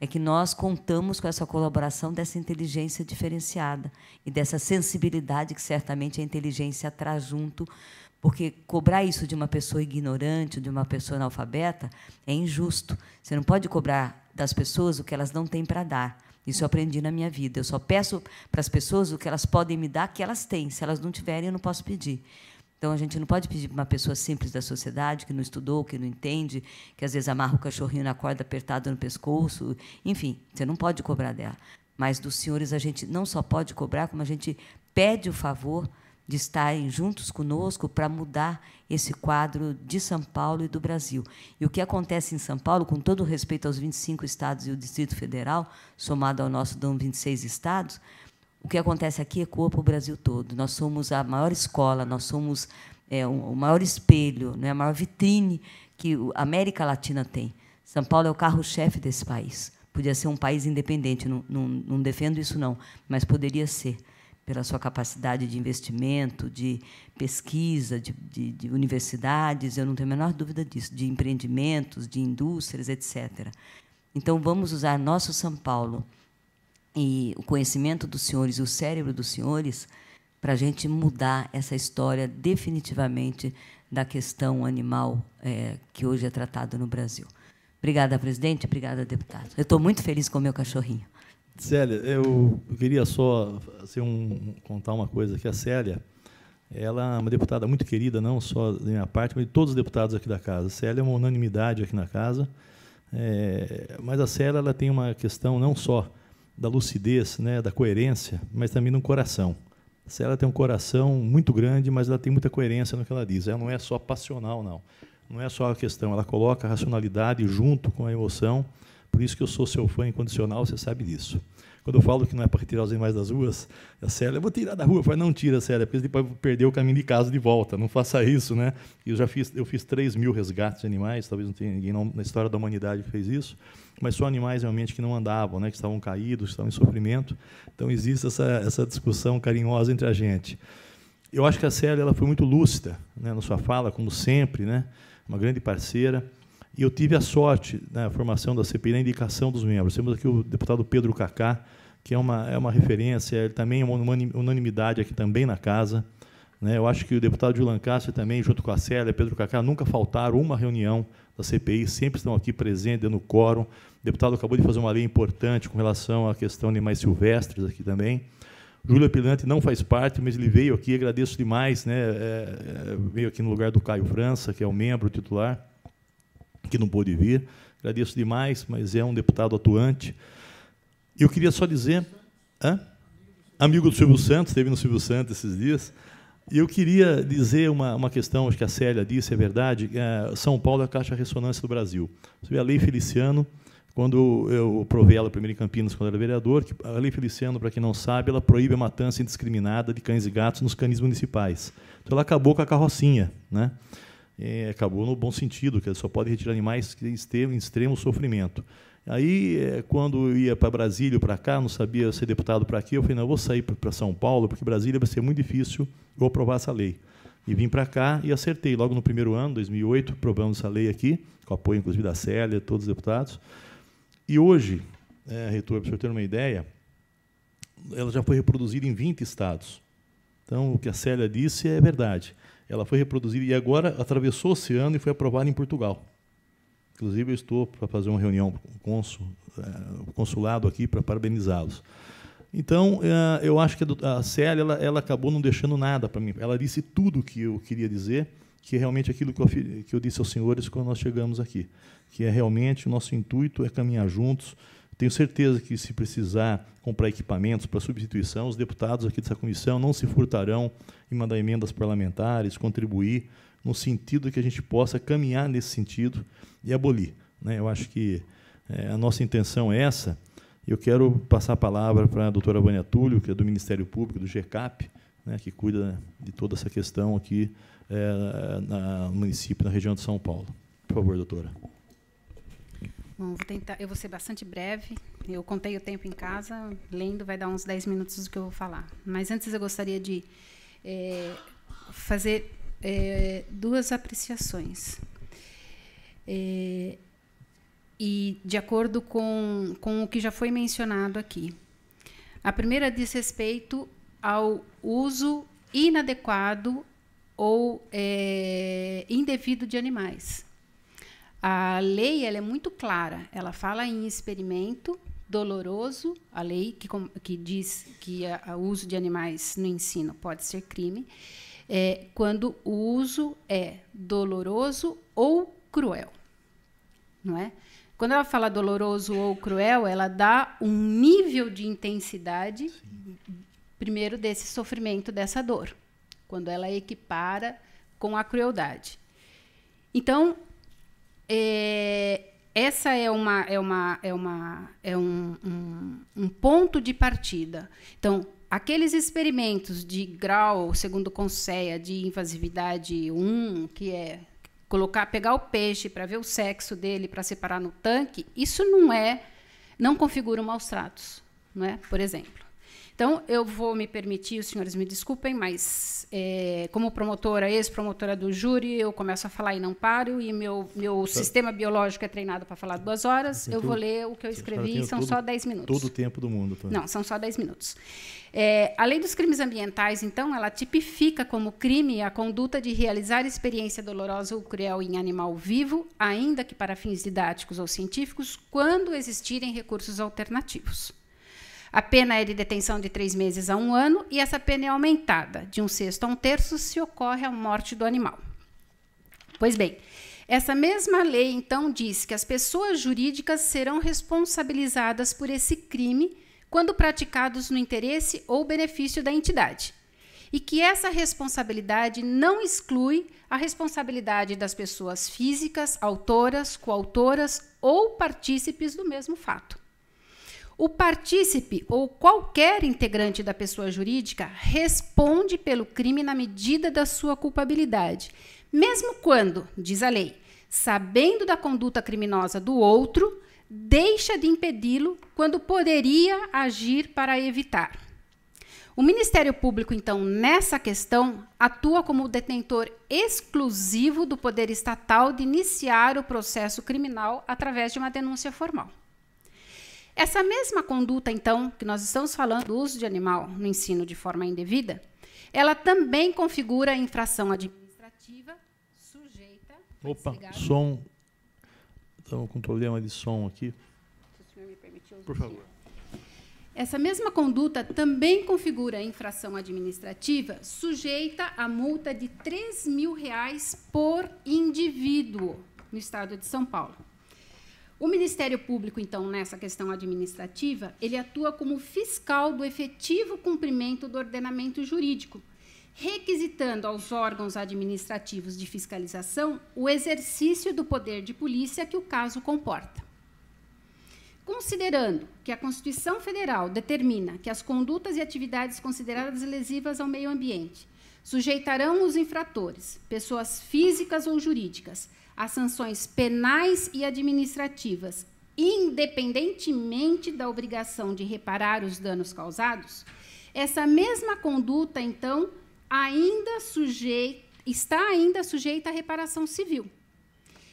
é que nós contamos com essa colaboração dessa inteligência diferenciada e dessa sensibilidade que certamente a inteligência traz junto, porque cobrar isso de uma pessoa ignorante, de uma pessoa analfabeta, é injusto. Você não pode cobrar das pessoas o que elas não têm para dar. Isso eu aprendi na minha vida. Eu só peço para as pessoas o que elas podem me dar, que elas têm. Se elas não tiverem, eu não posso pedir. Então, a gente não pode pedir para uma pessoa simples da sociedade, que não estudou, que não entende, que, às vezes, amarra o cachorrinho na corda apertada no pescoço. Enfim, você não pode cobrar dela. Mas, dos senhores, a gente não só pode cobrar, como a gente pede o favor de estarem juntos conosco para mudar esse quadro de São Paulo e do Brasil. E o que acontece em São Paulo, com todo o respeito aos 25 estados e o Distrito Federal, somado ao nosso, dão 26 estados, o que acontece aqui ecoa para o Brasil todo. Nós somos a maior escola, nós somos o maior espelho, né, a maior vitrine que a América Latina tem. São Paulo é o carro-chefe desse país. Podia ser um país independente, não defendo isso, não, mas poderia ser, pela sua capacidade de investimento, de pesquisa, de universidades, eu não tenho a menor dúvida disso, de empreendimentos, de indústrias, etc. Então, vamos usar nosso São Paulo e o conhecimento dos senhores, o cérebro dos senhores, para a gente mudar essa história definitivamente da questão animal que hoje é tratada no Brasil. Obrigada, presidente. Obrigada, deputado. Eu estou muito feliz com o meu cachorrinho.
Célia, eu queria só contar uma coisa, que a Célia, ela é uma deputada muito querida, não só da minha parte, mas de todos os deputados aqui da casa. A Célia é uma unanimidade aqui na casa, mas a Célia ela tem uma questão não só da lucidez, né, da coerência, mas também no coração. A Célia tem um coração muito grande, mas ela tem muita coerência no que ela diz. Ela não é só passional, não. Não é só a questão, ela coloca a racionalidade junto com a emoção. Por isso que eu sou seu fã incondicional, você sabe disso. Quando eu falo que não é para retirar os animais das ruas, a Célia, eu vou tirar da rua. Eu falo, não tira, Célia, porque depois perder o caminho de casa de volta. Não faça isso, né? Eu fiz 3.000 resgates de animais, talvez não tenha ninguém na história da humanidade que fez isso, mas só animais realmente que não andavam, né? Que estavam caídos, que estavam em sofrimento. Então existe essa discussão carinhosa entre a gente. Eu acho que a Célia ela foi muito lúcida, né, na sua fala, como sempre, né? Uma grande parceira. E eu tive a sorte, na formação da CPI, na indicação dos membros. Temos aqui o deputado Pedro Cacá, que é uma referência, ele também é uma unanimidade aqui também na casa. Né? Eu acho que o deputado Gil Lancaster também, junto com a Célia, Pedro Cacá, nunca faltaram uma reunião da CPI, sempre estão aqui presentes, dando quórum. O deputado acabou de fazer uma lei importante com relação à questão de animais silvestres aqui também. Júlio Pilante não faz parte, mas ele veio aqui, agradeço demais, né? Veio aqui no lugar do Caio França, que é o membro titular, que não pôde vir. Agradeço demais, mas é um deputado atuante. E eu queria só dizer... Amigo do Silvio Santos, esteve no Silvio Santos esses dias. E eu queria dizer uma questão, acho que a Célia disse, é verdade, São Paulo é a caixa de ressonância do Brasil. Você vê a Lei Feliciano, quando eu aprovei ela primeiro em Campinas, quando era vereador, que a Lei Feliciano, para quem não sabe, ela proíbe a matança indiscriminada de cães e gatos nos canis municipais. Então, ela acabou com a carrocinha, né? Acabou no bom sentido, que só pode retirar animais que estejam em extremo sofrimento. Aí, quando eu ia para Brasília, para cá, não sabia ser deputado para aqui, eu falei, não, eu vou sair para São Paulo, porque Brasília vai ser muito difícil eu aprovar essa lei. E vim para cá e acertei. Logo no primeiro ano, 2008, aprovamos essa lei aqui, com apoio, inclusive, da Célia, todos os deputados. E hoje, reitor, para o senhor ter uma ideia, ela já foi reproduzida em 20 estados. Então, o que a Célia disse é verdade. Ela foi reproduzida e agora atravessou o oceano e foi aprovada em Portugal. Inclusive, eu estou para fazer uma reunião com o consulado aqui para parabenizá-los. Então, eu acho que a Célia ela acabou não deixando nada para mim. Ela disse tudo o que eu queria dizer, que é realmente aquilo que eu disse aos senhores quando nós chegamos aqui, que é realmente o nosso intuito é caminhar juntos. Tenho certeza que, se precisar comprar equipamentos para substituição, os deputados aqui dessa comissão não se furtarão em mandar emendas parlamentares, contribuir, no sentido que a gente possa caminhar nesse sentido e abolir. Né? Eu acho que a nossa intenção é essa. Eu quero passar a palavra para a doutora Vânia Túlio, que é do Ministério Público, do GECAP, né, que cuida de toda essa questão aqui no município, na região de São Paulo. Por favor, doutora.
Bom, eu vou ser bastante breve. Eu contei o tempo em casa, lendo vai dar uns 10 minutos do que eu vou falar. Mas antes eu gostaria de fazer duas apreciações. E de acordo com o que já foi mencionado aqui. A primeira diz respeito ao uso inadequado ou indevido de animais. A lei ela é muito clara, ela fala em experimento doloroso, a lei que diz que o uso de animais no ensino pode ser crime, quando o uso é doloroso ou cruel. Não é? Quando ela fala doloroso ou cruel, ela dá um nível de intensidade, primeiro, desse sofrimento, dessa dor, quando ela equipara com a crueldade. Então, essa é um ponto de partida. Então, aqueles experimentos de grau, segundo o CONSEA, de invasividade 1, que é pegar o peixe para ver o sexo dele, para separar no tanque, isso não configura maus tratos, não é? Por exemplo. Então, eu vou me permitir, os senhores me desculpem, mas, como promotora, ex-promotora do júri, eu começo a falar e não paro, e meu sistema biológico é treinado para falar 2 horas, eu vou ler o que eu escrevi, são só 10 minutos.
Todo o tempo do mundo. Tá?
Não, são só 10 minutos. A lei dos crimes ambientais, então, ela tipifica como crime a conduta de realizar experiência dolorosa ou cruel em animal vivo, ainda que para fins didáticos ou científicos, quando existirem recursos alternativos. A pena é de detenção de 3 meses a 1 ano e essa pena é aumentada de 1/6 a 1/3 se ocorre a morte do animal. Pois bem, essa mesma lei, então, diz que as pessoas jurídicas serão responsabilizadas por esse crime quando praticados no interesse ou benefício da entidade. E que essa responsabilidade não exclui a responsabilidade das pessoas físicas, autoras, coautoras ou partícipes do mesmo fato. O partícipe ou qualquer integrante da pessoa jurídica responde pelo crime na medida da sua culpabilidade, mesmo quando, diz a lei, sabendo da conduta criminosa do outro, deixa de impedi-lo quando poderia agir para evitar. O Ministério Público, então, nessa questão, atua como detentor exclusivo do poder estatal de iniciar o processo criminal através de uma denúncia formal. Essa mesma conduta, então, que nós estamos falando do uso de animal no ensino de forma indevida, ela também configura a infração administrativa sujeita...
Opa, som. Estamos com problema de som aqui.
Se o senhor me permitir,
por favor.
Essa mesma conduta também configura a infração administrativa sujeita a multa de R$ 3.000 por indivíduo no estado de São Paulo. O Ministério Público, então, nessa questão administrativa, ele atua como fiscal do efetivo cumprimento do ordenamento jurídico, requisitando aos órgãos administrativos de fiscalização o exercício do poder de polícia que o caso comporta. Considerando que a Constituição Federal determina que as condutas e atividades consideradas lesivas ao meio ambiente sujeitarão os infratores, pessoas físicas ou jurídicas, a sanções penais e administrativas, independentemente da obrigação de reparar os danos causados, essa mesma conduta, então, está ainda sujeita à reparação civil.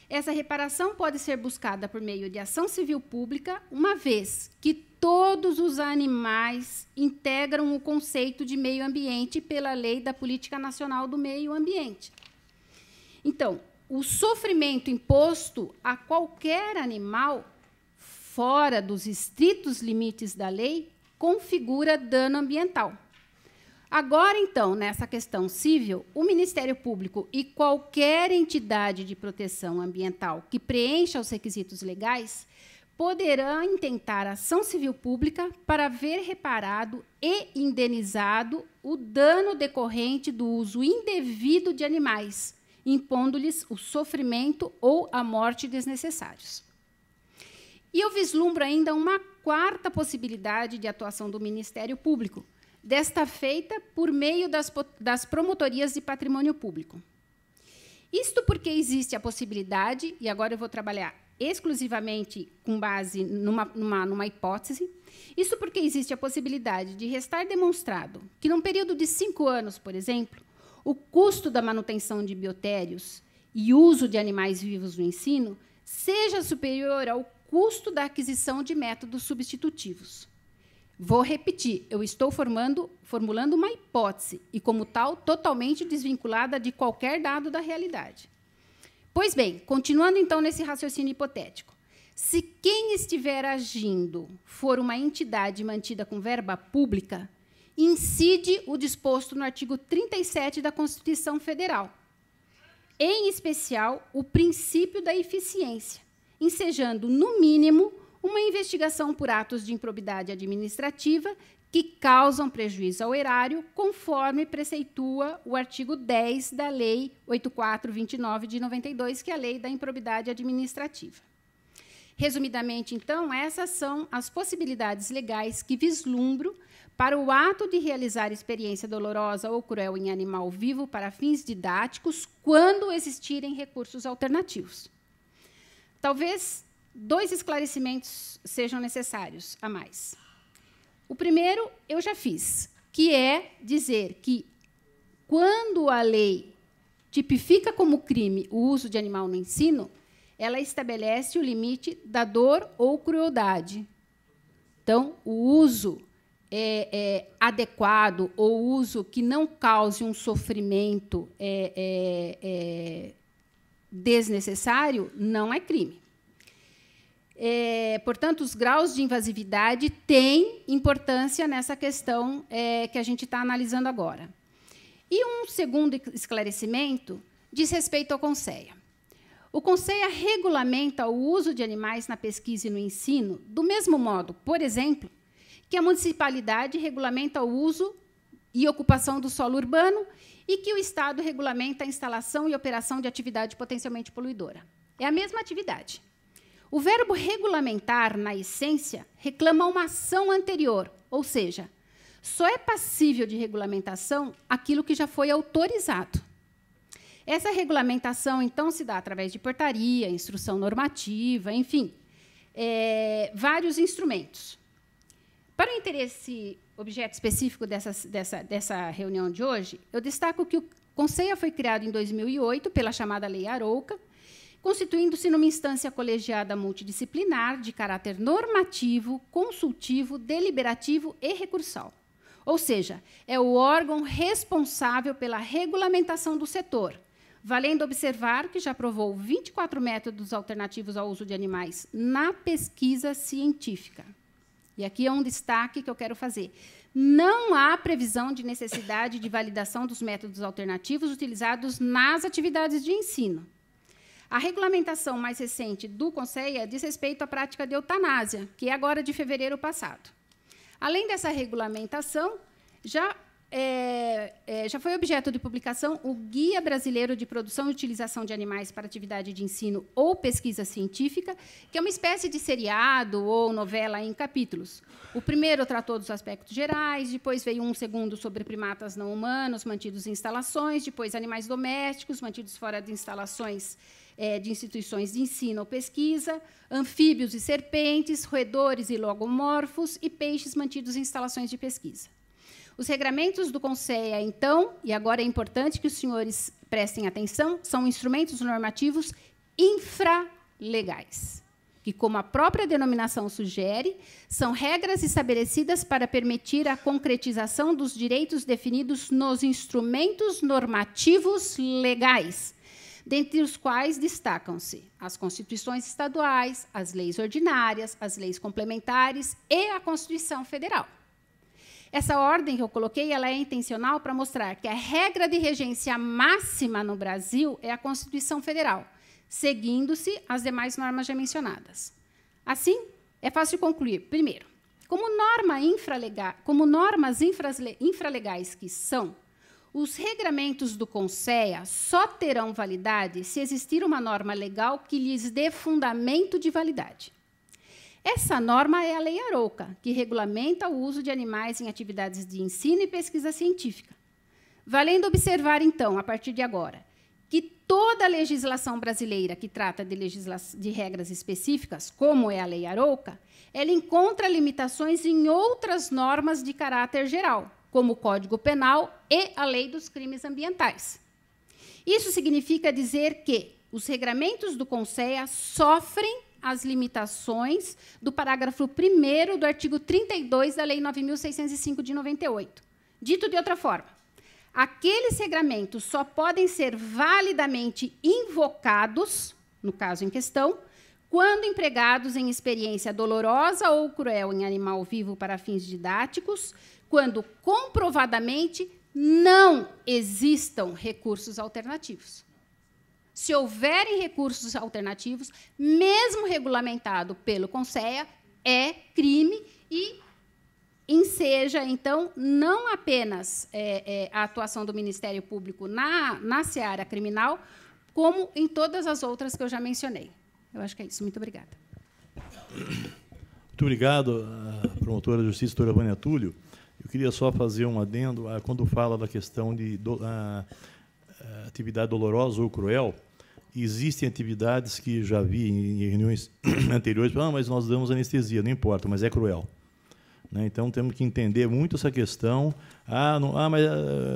Essa reparação pode ser buscada por meio de ação civil pública, uma vez que todos os animais integram o conceito de meio ambiente pela Lei da Política Nacional do Meio Ambiente. Então, o sofrimento imposto a qualquer animal, fora dos estritos limites da lei, configura dano ambiental. Agora, então, nessa questão civil, o Ministério Público e qualquer entidade de proteção ambiental que preencha os requisitos legais poderão intentar ação civil pública para ver reparado e indenizado o dano decorrente do uso indevido de animais, impondo-lhes o sofrimento ou a morte desnecessários. E eu vislumbro ainda uma quarta possibilidade de atuação do Ministério Público, desta feita por meio das promotorias de patrimônio público. Isto porque existe a possibilidade, e agora eu vou trabalhar exclusivamente com base numa hipótese, isso porque existe a possibilidade de restar demonstrado que, num período de 5 anos, por exemplo, o custo da manutenção de biotérios e uso de animais vivos no ensino seja superior ao custo da aquisição de métodos substitutivos. Vou repetir, eu estou formulando uma hipótese e, como tal, totalmente desvinculada de qualquer dado da realidade. Pois bem, continuando então nesse raciocínio hipotético, se quem estiver agindo for uma entidade mantida com verba pública, incide o disposto no artigo 37 da Constituição Federal, em especial o princípio da eficiência, ensejando, no mínimo, uma investigação por atos de improbidade administrativa que causam prejuízo ao erário, conforme preceitua o artigo 10 da Lei 8429 de 92, que é a Lei da Improbidade Administrativa. Resumidamente, então, essas são as possibilidades legais que vislumbro para o ato de realizar experiência dolorosa ou cruel em animal vivo para fins didáticos, quando existirem recursos alternativos. Talvez 2 esclarecimentos sejam necessários a mais. O primeiro eu já fiz, que é dizer que, quando a lei tipifica como crime o uso de animal no ensino, ela estabelece o limite da dor ou crueldade. Então, o uso adequado ou uso que não cause um sofrimento desnecessário não é crime. Portanto, os graus de invasividade têm importância nessa questão que a gente está analisando agora. E um segundo esclarecimento diz respeito ao CONSEA. O CONSEA regulamenta o uso de animais na pesquisa e no ensino do mesmo modo, por exemplo, que a municipalidade regulamenta o uso e ocupação do solo urbano e que o Estado regulamenta a instalação e operação de atividade potencialmente poluidora. É a mesma atividade. O verbo regulamentar, na essência, reclama uma ação anterior, ou seja, só é passível de regulamentação aquilo que já foi autorizado. Essa regulamentação, então, se dá através de portaria, instrução normativa, enfim, vários instrumentos. Para o interesse objeto específico dessa reunião de hoje, eu destaco que o CONSEA foi criado em 2008 pela chamada Lei Arouca, constituindo-se numa instância colegiada multidisciplinar de caráter normativo, consultivo, deliberativo e recursal. Ou seja, é o órgão responsável pela regulamentação do setor, valendo observar que já aprovou 24 métodos alternativos ao uso de animais na pesquisa científica. E aqui é um destaque que eu quero fazer. Não há previsão de necessidade de validação dos métodos alternativos utilizados nas atividades de ensino. A regulamentação mais recente do CONSEA diz respeito à prática de eutanásia, que é agora de fevereiro passado. Além dessa regulamentação, já foi objeto de publicação o Guia Brasileiro de Produção e Utilização de Animais para Atividade de Ensino ou Pesquisa Científica, que é uma espécie de seriado ou novela em capítulos. O primeiro tratou dos aspectos gerais, depois veio um segundo sobre primatas não humanos mantidos em instalações, depois animais domésticos mantidos fora de instalações de instituições de ensino ou pesquisa, anfíbios e serpentes, roedores e logomorfos e peixes mantidos em instalações de pesquisa. Os regramentos do CONSEA, então, e agora é importante que os senhores prestem atenção, são instrumentos normativos infralegais, que, como a própria denominação sugere, são regras estabelecidas para permitir a concretização dos direitos definidos nos instrumentos normativos legais, dentre os quais destacam-se as constituições estaduais, as leis ordinárias, as leis complementares e a Constituição Federal. Essa ordem que eu coloquei, ela é intencional para mostrar que a regra de regência máxima no Brasil é a Constituição Federal, seguindo-se as demais normas já mencionadas. Assim, é fácil concluir. Primeiro, como normas infralegais que são, os regramentos do CONSEA só terão validade se existir uma norma legal que lhes dê fundamento de validade. Essa norma é a Lei Arouca, que regulamenta o uso de animais em atividades de ensino e pesquisa científica. Valendo observar, então, a partir de agora, que toda a legislação brasileira que trata de regras específicas, como é a Lei Arouca, ela encontra limitações em outras normas de caráter geral, como o Código Penal e a Lei dos Crimes Ambientais. Isso significa dizer que os regramentos do CONSEA sofrem as limitações do parágrafo 1º do artigo 32 da Lei 9.605, de 98. Dito de outra forma, aqueles regramentos só podem ser validamente invocados, no caso em questão, quando empregados em experiência dolorosa ou cruel em animal vivo para fins didáticos, quando comprovadamente não existam recursos alternativos. Se houverem recursos alternativos, mesmo regulamentado pelo CONSEA, é crime e enseja, então, não apenas a atuação do Ministério Público na seara criminal, como em todas as outras que eu já mencionei. Eu acho que é isso. Muito obrigada.
Muito obrigado, a promotora de justiça, doutora Vânia Túlio. Eu queria só fazer um adendo quando fala da questão de atividade dolorosa ou cruel. Existem atividades que já vi em reuniões anteriores, mas nós damos anestesia, não importa, mas é cruel. Né? Então, temos que entender muito essa questão. Mas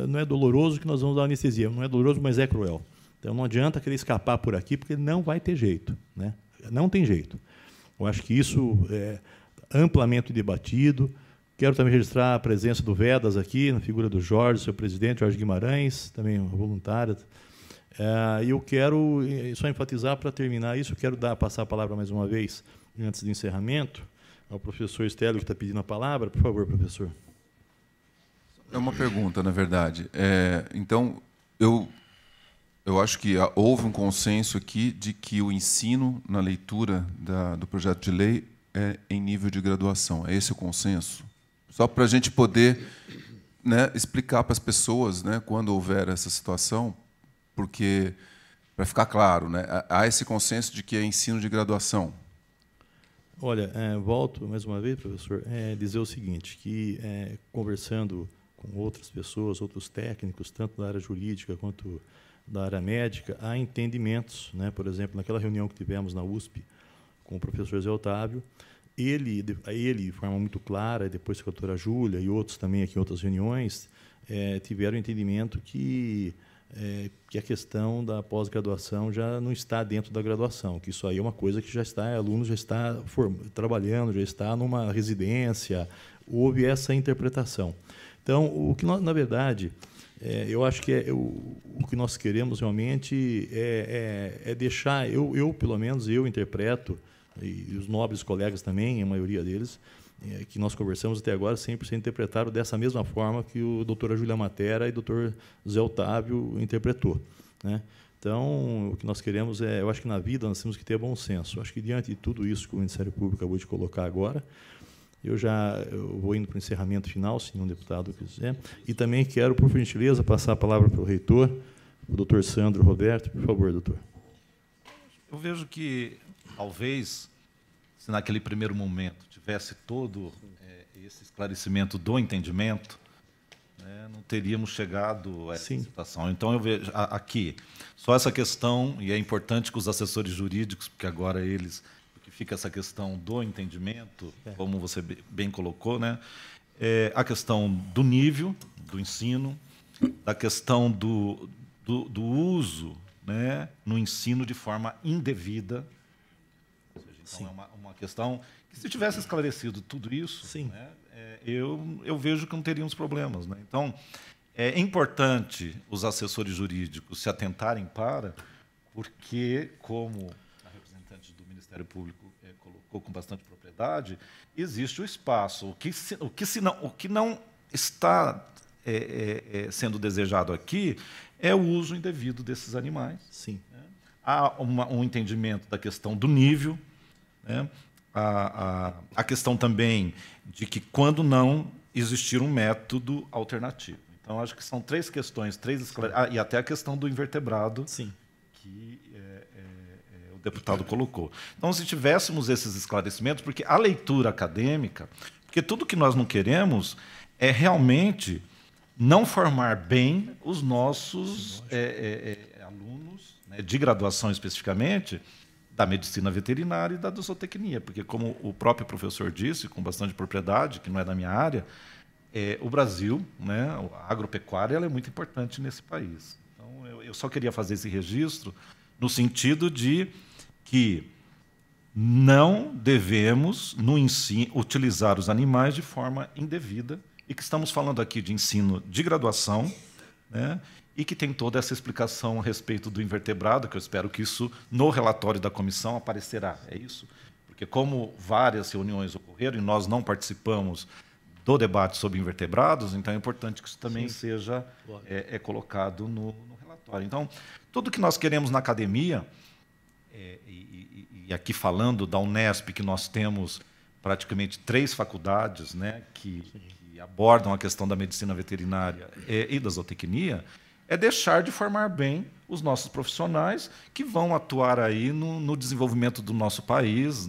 não é doloroso que nós vamos dar anestesia. Não é doloroso, mas é cruel. Então, não adianta querer escapar por aqui, porque não vai ter jeito. Né? Não tem jeito. Eu acho que isso é amplamente debatido. Quero também registrar a presença do Vedas aqui, na figura do Jorge, seu presidente, Jorge Guimarães, também voluntário. E eu quero só enfatizar, para terminar isso, eu quero passar a palavra mais uma vez, antes do encerramento, ao professor Estélio, que está pedindo a palavra. Por favor, professor.
É uma pergunta, na verdade. Então, eu acho que houve um consenso aqui de que o ensino na leitura do projeto de lei é em nível de graduação. É esse o consenso? Só para a gente poder, né, explicar para as pessoas, né, quando houver essa situação, porque, para ficar claro, né, há esse consenso de que é ensino de graduação.
Olha, volto mais uma vez, professor, dizer o seguinte, que conversando com outras pessoas, outros técnicos, tanto da área jurídica quanto da área médica, há entendimentos. Né? Por exemplo, naquela reunião que tivemos na USP com o professor Zé Otávio, ele, de forma muito clara, e depois com a doutora Júlia e outros também aqui em outras reuniões, tiveram entendimento que a questão da pós-graduação já não está dentro da graduação, que isso aí é uma coisa que já está, aluno já está trabalhando, já está numa residência, houve essa interpretação. Então, o que nós, na verdade, eu acho que o que nós queremos realmente é deixar, pelo menos, eu interpreto, e os nobres colegas também, a maioria deles, que nós conversamos até agora, 100% interpretaram dessa mesma forma que o doutora Júlia Matera e o doutor Zé Otávio interpretou. Né? Então, o que nós queremos eu acho que na vida nós temos que ter bom senso. Eu acho que, diante de tudo isso que o Ministério Público acabou de colocar agora, eu vou indo para o encerramento final, se nenhum deputado quiser, e também quero, por gentileza, passar a palavra para o reitor, o doutor Sandro Roberto. Por favor, doutor.
Eu vejo que, talvez, se naquele primeiro momento tivesse todo esse esclarecimento do entendimento, né, não teríamos chegado a essa situação. Então, eu vejo aqui só essa questão, e é importante que os assessores jurídicos, porque agora porque fica essa questão do entendimento, como você bem colocou, né, a questão do nível do ensino, da questão do uso, né, no ensino de forma indevida. Ou seja, então, é uma questão que, se tivesse esclarecido tudo isso, né, eu vejo que não teríamos problemas. Né? Então, é importante os assessores jurídicos se atentarem porque, como a representante do Ministério Público colocou com bastante propriedade, existe o espaço. O que não está sendo desejado aqui é o uso indevido desses animais.
Sim.
Né? Há um entendimento da questão do nível, né? A questão também de que, quando não existir um método alternativo. Então, acho que são três questões, e até a questão do invertebrado, que o deputado colocou. Então, se tivéssemos esses esclarecimentos, porque a leitura acadêmica, porque tudo que nós não queremos é realmente não formar bem os nossos alunos, né, de graduação especificamente, da medicina veterinária e da zootecnia, porque, como o próprio professor disse, com bastante propriedade, que não é da minha área, o Brasil, né, a agropecuária, ela é muito importante nesse país. Então, eu só queria fazer esse registro no sentido de que não devemos, no ensino, utilizar os animais de forma indevida, e que estamos falando aqui de ensino de graduação, né, e que tem toda essa explicação a respeito do invertebrado, que eu espero que isso, no relatório da comissão, aparecerá. É isso? Porque, como várias reuniões ocorreram e nós não participamos do debate sobre invertebrados, então é importante que isso também seja colocado no relatório. Então, tudo que nós queremos na academia, e aqui falando da Unesp, que nós temos praticamente 3 faculdades, né, que abordam a questão da medicina veterinária e da zootecnia, é deixar de formar bem os nossos profissionais que vão atuar aí no desenvolvimento do nosso país,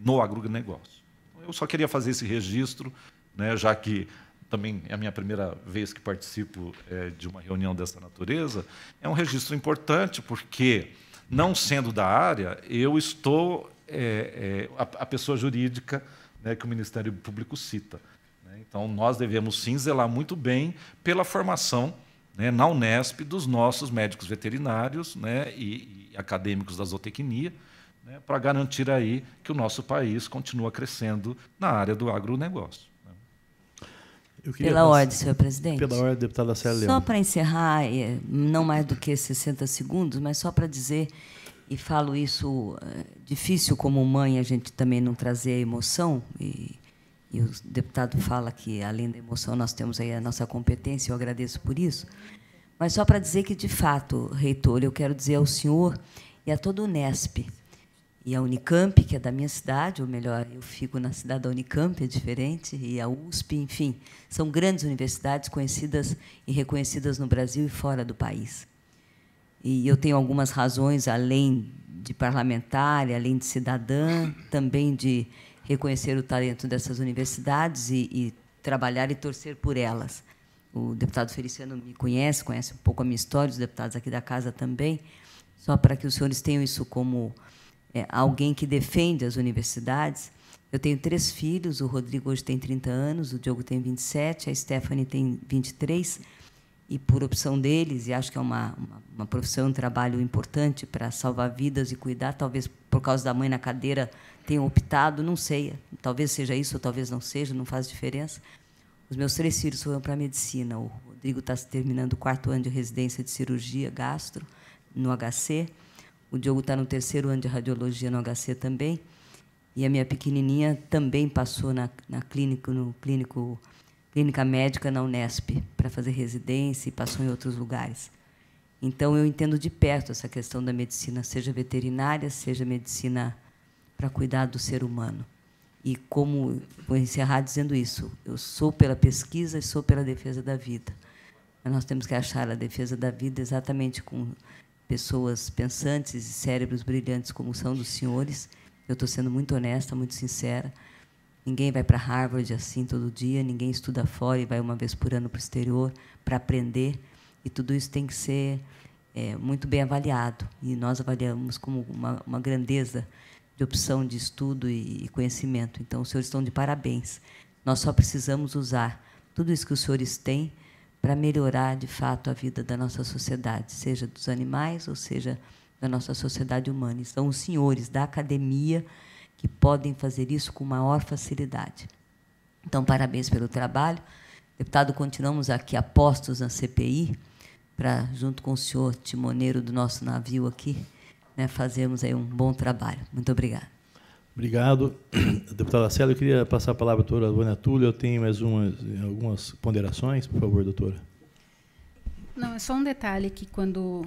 no agronegócio. Eu só queria fazer esse registro, né, já que também é a minha primeira vez que participo de uma reunião dessa natureza. É um registro importante, porque, não sendo da área, eu estou a pessoa jurídica, né, que o Ministério Público cita. Né? Então, nós devemos, sim, zelar muito bem pela formação, né, na Unesp dos nossos médicos veterinários, né, e acadêmicos da zootecnia, né, para garantir aí que o nosso país continua crescendo na área do agronegócio.
Pela ordem, senhor presidente.
Pela ordem, deputada Célia
Só
Leão.
para encerrar, não mais do que 60 segundos, mas só para dizer, e falo isso, difícil como mãe a gente também não trazer a emoção, e o deputado fala que, além da emoção, nós temos aí a nossa competência, eu agradeço por isso, mas só para dizer que, de fato, reitor, eu quero dizer ao senhor e a toda a Unesp, e a Unicamp, que é da minha cidade, ou melhor, eu fico na cidade da Unicamp, é diferente, e a USP, enfim, são grandes universidades conhecidas e reconhecidas no Brasil e fora do país. E eu tenho algumas razões, além de parlamentar, além de cidadã, também de reconhecer o talento dessas universidades e trabalhar e torcer por elas. O deputado Feliciano me conhece um pouco a minha história, os deputados aqui da casa também, só para que os senhores tenham isso como alguém que defende as universidades. Eu tenho 3 filhos, o Rodrigo hoje tem 30 anos, o Diogo tem 27, a Stephanie tem 23, e por opção deles, e acho que é uma profissão, um trabalho importante para salvar vidas e cuidar, talvez por causa da mãe na cadeira tenham optado, não sei, talvez seja isso ou talvez não seja, não faz diferença. Os meus 3 filhos foram para a medicina, o Rodrigo está terminando o 4º ano de residência de cirurgia gastro, no HC, o Diogo está no 3º ano de radiologia no HC também, e a minha pequenininha também passou na clínica médica na Unesp para fazer residência e passou em outros lugares. Então, eu entendo de perto essa questão da medicina, seja veterinária, seja medicina para cuidar do ser humano. E como vou encerrar dizendo isso, eu sou pela pesquisa e sou pela defesa da vida. Mas nós temos que achar a defesa da vida exatamente com pessoas pensantes e cérebros brilhantes como são dos senhores. Eu estou sendo muito honesta, muito sincera. Ninguém vai para Harvard assim todo dia, ninguém estuda fora e vai uma vez por ano para o exterior para aprender. E tudo isso tem que ser muito bem avaliado. E nós avaliamos como uma grandeza de opção de estudo e conhecimento. Então, os senhores estão de parabéns. Nós só precisamos usar tudo isso que os senhores têm para melhorar, de fato, a vida da nossa sociedade, seja dos animais ou seja da nossa sociedade humana. E são os senhores da academia que podem fazer isso com maior facilidade. Então, parabéns pelo trabalho. Deputado, continuamos aqui apostos na CPI, para, junto com o senhor timoneiro do nosso navio aqui, né, fazermos aí um bom trabalho. Muito obrigada.
Obrigado. Deputada Célia, eu queria passar a palavra à doutora Vânia Túlio. Eu tenho mais algumas ponderações, por favor, doutora.
Não, é só um detalhe que quando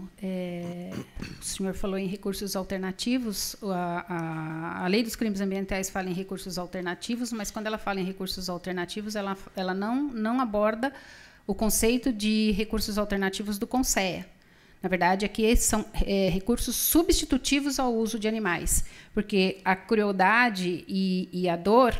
o senhor falou em recursos alternativos, a Lei dos Crimes Ambientais fala em recursos alternativos, mas quando ela fala em recursos alternativos, ela não aborda o conceito de recursos alternativos do CONSEA. Na verdade, aqui são recursos substitutivos ao uso de animais, porque a crueldade e a dor,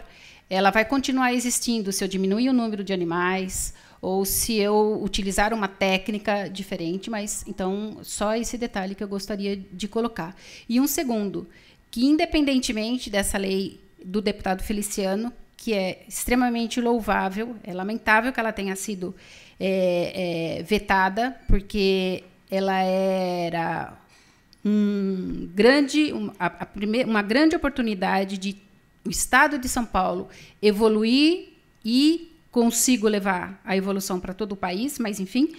ela vai continuar existindo se eu diminuir o número de animais ou se eu utilizar uma técnica diferente, mas, então, só esse detalhe que eu gostaria de colocar. E um segundo, que, independentemente dessa lei do deputado Feliciano, que é extremamente louvável, é lamentável que ela tenha sido vetada, porque ela era uma grande oportunidade de o Estado de São Paulo evoluir e consigo levar a evolução para todo o país, mas, enfim,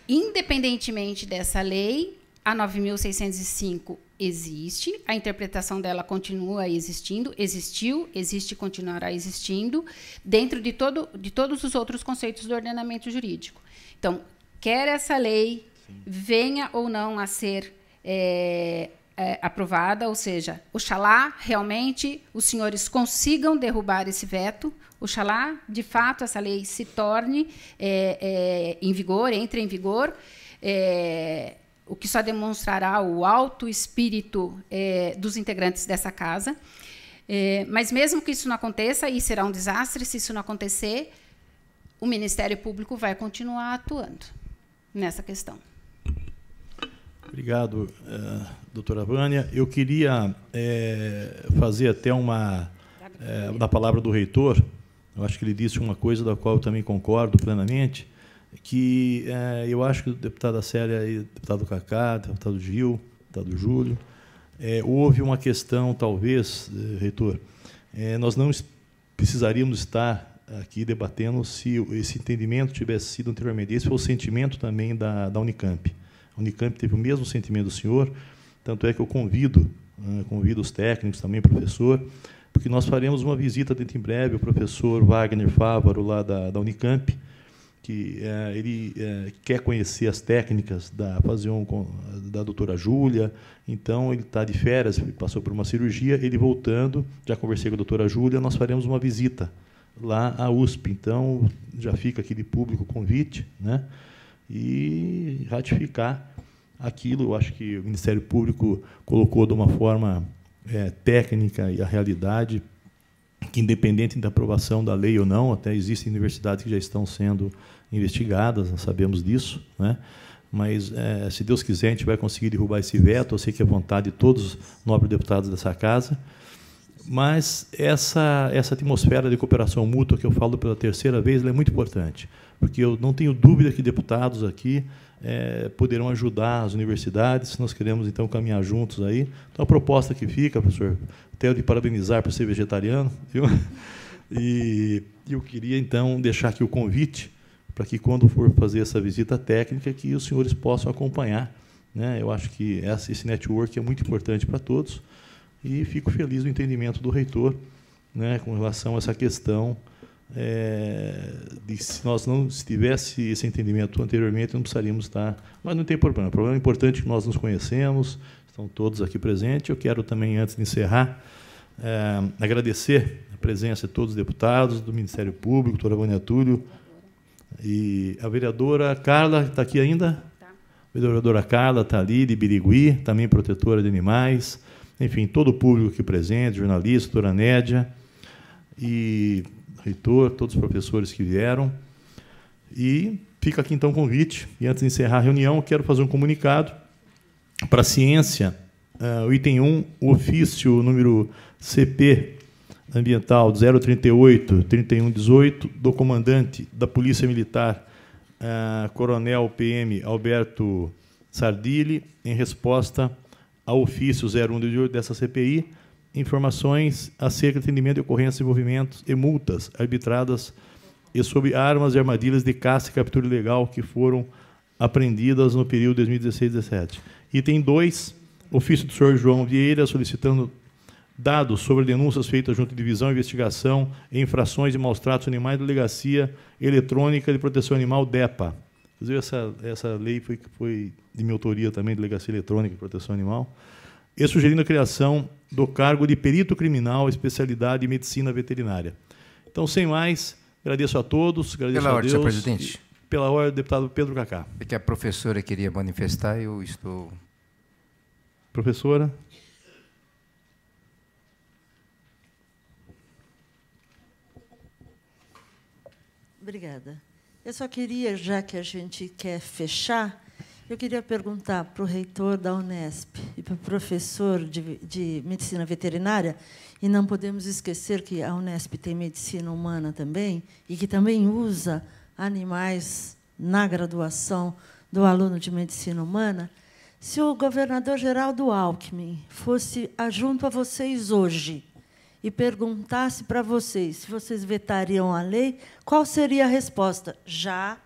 independentemente dessa lei, a 9.605 existe, a interpretação dela continua existindo, existiu, existe e continuará existindo, dentro de todos os outros conceitos do ordenamento jurídico. Então, quer essa lei venha ou não a ser aprovada, ou seja, oxalá realmente os senhores consigam derrubar esse veto, oxalá, de fato, essa lei se torne em vigor, entre em vigor. o que só demonstrará o alto espírito dos integrantes dessa casa. Mas, mesmo que isso não aconteça, e será um desastre se isso não acontecer, o Ministério Público vai continuar atuando nessa questão.
Obrigado, doutora Vânia. Eu queria fazer até da palavra do reitor, eu acho que ele disse uma coisa da qual eu também concordo plenamente, que eu acho que o deputado Célia, deputado Cacá, deputado Gil, deputado Júlio, houve uma questão, talvez, reitor, nós não precisaríamos estar aqui debatendo se esse entendimento tivesse sido anteriormente. Esse foi o sentimento também da Unicamp. A Unicamp teve o mesmo sentimento do senhor, tanto é que eu convido os técnicos também, professor, porque nós faremos uma visita dentro em breve ao professor Wagner Fávaro, lá da Unicamp, que ele quer conhecer as técnicas da doutora Júlia, então ele está de férias, passou por uma cirurgia, ele voltando, já conversei com a doutora Júlia, nós faremos uma visita lá à USP, então já fica aqui de público o convite, né? E ratificar aquilo, eu acho que o Ministério Público colocou de uma forma técnica e a realidade, que independente da aprovação da lei ou não, até existem universidades que já estão sendo investigadas, nós sabemos disso, né? Mas, se Deus quiser, a gente vai conseguir derrubar esse veto, eu sei que é vontade de todos os nobres deputados dessa casa, mas essa atmosfera de cooperação mútua, que eu falo pela terceira vez, ela é muito importante, porque eu não tenho dúvida que deputados aqui poderão ajudar as universidades, nós queremos, então, caminhar juntos aí. Então, a proposta que fica, professor, até de parabenizar por ser vegetariano, viu? E eu queria, então, deixar aqui o convite para que, quando for fazer essa visita técnica, que os senhores possam acompanhar, né? Eu acho que esse network é muito importante para todos, e fico feliz do entendimento do reitor, né, com relação a essa questão de se nós não tivesse esse entendimento anteriormente, não precisaríamos estar. Mas não tem problema. O problema importante é que nós nos conhecemos, estão todos aqui presentes. Eu quero também, antes de encerrar, agradecer a presença de todos os deputados do Ministério Público, doutora Vânia Túlio, e a vereadora Carla, está aqui ainda? Tá. A vereadora Carla está ali, de Birigui, também protetora de animais. Enfim, todo o público aqui presente, jornalista, doutora Nédia, e reitor, todos os professores que vieram. E fica aqui, então, o convite. E, antes de encerrar a reunião, eu quero fazer um comunicado para a ciência. O item 1, o ofício número CP ambiental 038-3118, do comandante da Polícia Militar, Coronel PM Alberto Sardilli, em resposta ao ofício 0118 dessa CPI, informações acerca de atendimento de ocorrências, envolvimentos e multas arbitradas e sobre armas e armadilhas de caça e captura ilegal que foram apreendidas no período 2016-17. Item 2, ofício do senhor João Vieira, solicitando dados sobre denúncias feitas junto à Divisão de Investigação e Infrações de Maus-Tratos Animais da Delegacia Eletrônica de Proteção Animal, DEPA. Inclusive, essa lei foi de minha autoria também, Delegacia Eletrônica de Proteção Animal, e sugerindo a criação do cargo de perito criminal, especialidade em medicina veterinária. Então, sem mais, agradeço a todos, agradeço a Deus.
Pela ordem, senhor presidente.
Pela ordem, deputado Pedro Cacá.
É que a professora queria manifestar, eu estou...
Professora.
Obrigada. Eu só queria, já que a gente quer fechar, eu queria perguntar para o reitor da Unesp e para o professor de medicina veterinária, e não podemos esquecer que a Unesp tem medicina humana também, e que também usa animais na graduação do aluno de medicina humana, se o governador Geraldo Alckmin fosse junto a vocês hoje e perguntasse para vocês se vocês vetariam a lei, qual seria a resposta? Já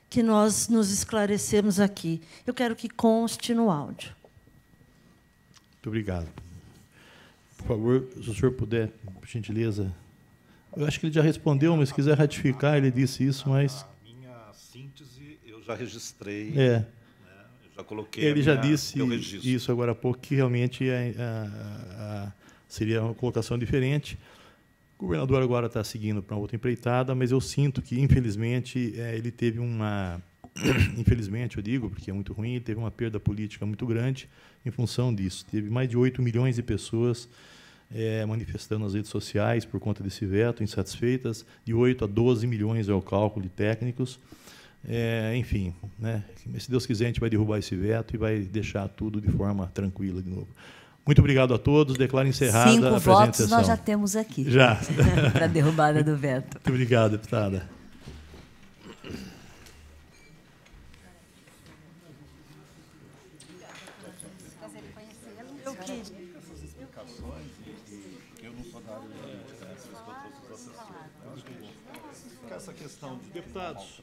que nós nos esclarecemos aqui. Eu quero que conste no áudio.
Muito obrigado. Por favor, se o senhor puder, por gentileza. Eu acho que ele já respondeu, mas se quiser ratificar, ele disse isso, mas...
A minha síntese eu já registrei.
Né?
Eu já coloquei.
Ele já disse isso agora há pouco, que realmente seria uma colocação diferente. O governador agora está seguindo para outra empreitada, mas eu sinto que, infelizmente, ele teve uma infelizmente, eu digo, porque é muito ruim, teve uma perda política muito grande em função disso. Teve mais de 8 milhões de pessoas manifestando nas redes sociais por conta desse veto, insatisfeitas. De 8 a 12 milhões é o cálculo de técnicos. Enfim, né? Se Deus quiser, a gente vai derrubar esse veto e vai deixar tudo de forma tranquila de novo. Muito obrigado a todos. Declaro encerrada a presente sessão.
5 votos nós já temos aqui.
Já.
Para a derrubada do veto.
Muito obrigado, deputada.
Essa questão de
deputados.